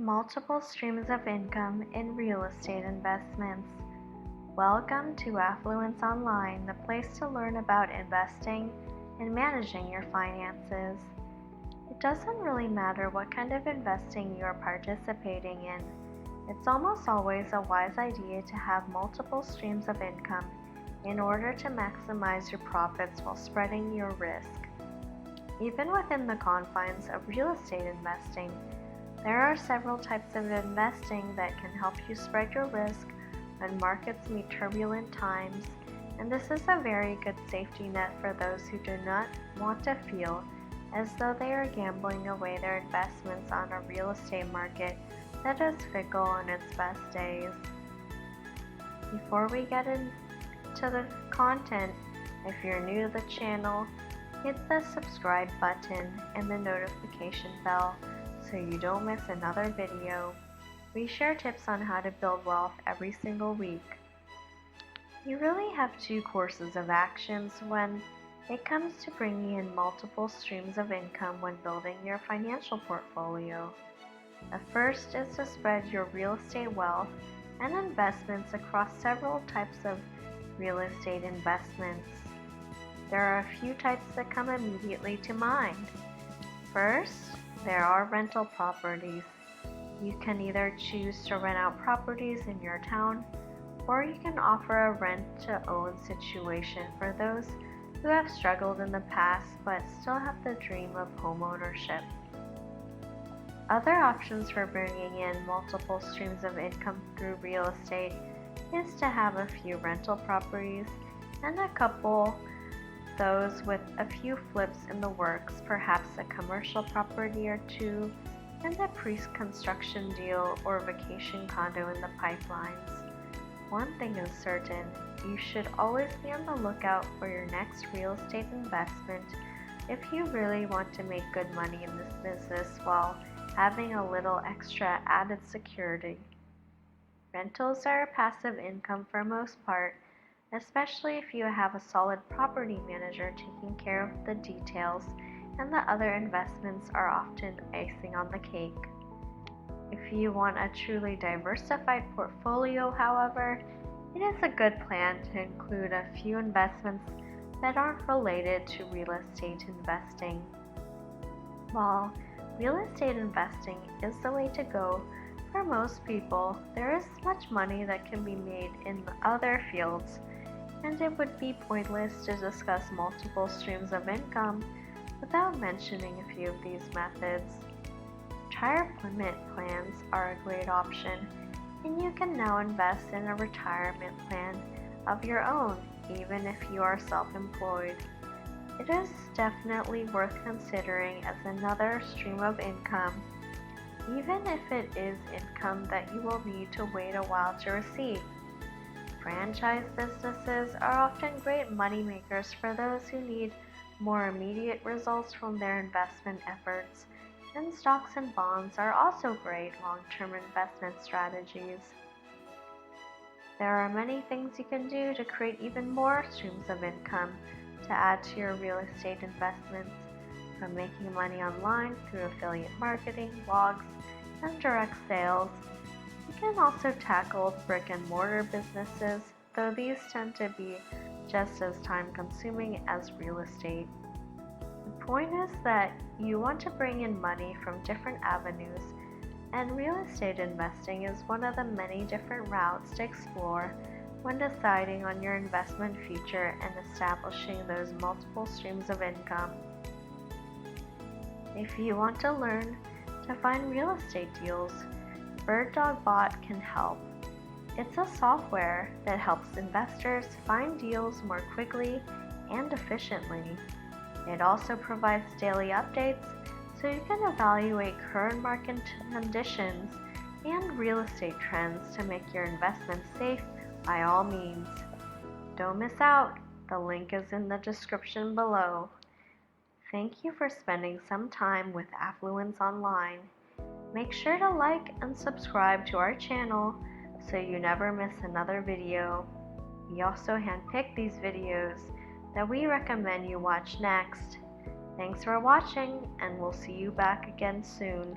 Multiple streams of income in real estate investments. Welcome to Affluence Online, the place to learn about investing and managing your finances. It doesn't really matter what kind of investing you are participating in. It's almost always a wise idea to have multiple streams of income in order to maximize your profits while spreading your risk. Even within the confines of real estate investing, there are several types of investing that can help you spread your risk when markets meet turbulent times, and this is a very good safety net for those who do not want to feel as though they are gambling away their investments on a real estate market that is fickle on its best days. Before we get into the content, if you're new to the channel, hit the subscribe button and the notification bell so you don't miss another video. We share tips on how to build wealth every single week. You really have two courses of actions when it comes to bringing in multiple streams of income when building your financial portfolio. The first is to spread your real estate wealth and investments across several types of real estate investments. There are a few types that come immediately to mind. First, there are rental properties. You can either choose to rent out properties in your town, or you can offer a rent-to-own situation for those who have struggled in the past but still have the dream of homeownership. Other options for bringing in multiple streams of income through real estate is to have a few rental properties and a couple those with a few flips in the works, perhaps a commercial property or two, and a pre-construction deal or vacation condo in the pipelines. One thing is certain, you should always be on the lookout for your next real estate investment if you really want to make good money in this business while having a little extra added security. Rentals are a passive income for most part, especially if you have a solid property manager taking care of the details, and the other investments are often icing on the cake. If you want a truly diversified portfolio, however, it is a good plan to include a few investments that aren't related to real estate investing. While real estate investing is the way to go for most people, there is much money that can be made in other fields, and it would be pointless to discuss multiple streams of income without mentioning a few of these methods. Retirement plans are a great option, and you can now invest in a retirement plan of your own, even if you are self-employed. It is definitely worth considering as another stream of income, even if it is income that you will need to wait a while to receive. Franchise businesses are often great money makers for those who need more immediate results from their investment efforts, and stocks and bonds are also great long-term investment strategies. There are many things you can do to create even more streams of income to add to your real estate investments, from making money online through affiliate marketing, blogs, and direct sales. You can also tackle brick and mortar businesses, though these tend to be just as time-consuming as real estate. The point is that you want to bring in money from different avenues, and real estate investing is one of the many different routes to explore when deciding on your investment future and establishing those multiple streams of income. If you want to learn to find real estate deals, BirdDogBot can help. It's a software that helps investors find deals more quickly and efficiently. It also provides daily updates so you can evaluate current market conditions and real estate trends to make your investments safe by all means. Don't miss out. The link is in the description below. Thank you for spending some time with Affluence Online. Make sure to like and subscribe to our channel so you never miss another video. We also handpick these videos that we recommend you watch next. Thanks for watching, and we'll see you back again soon.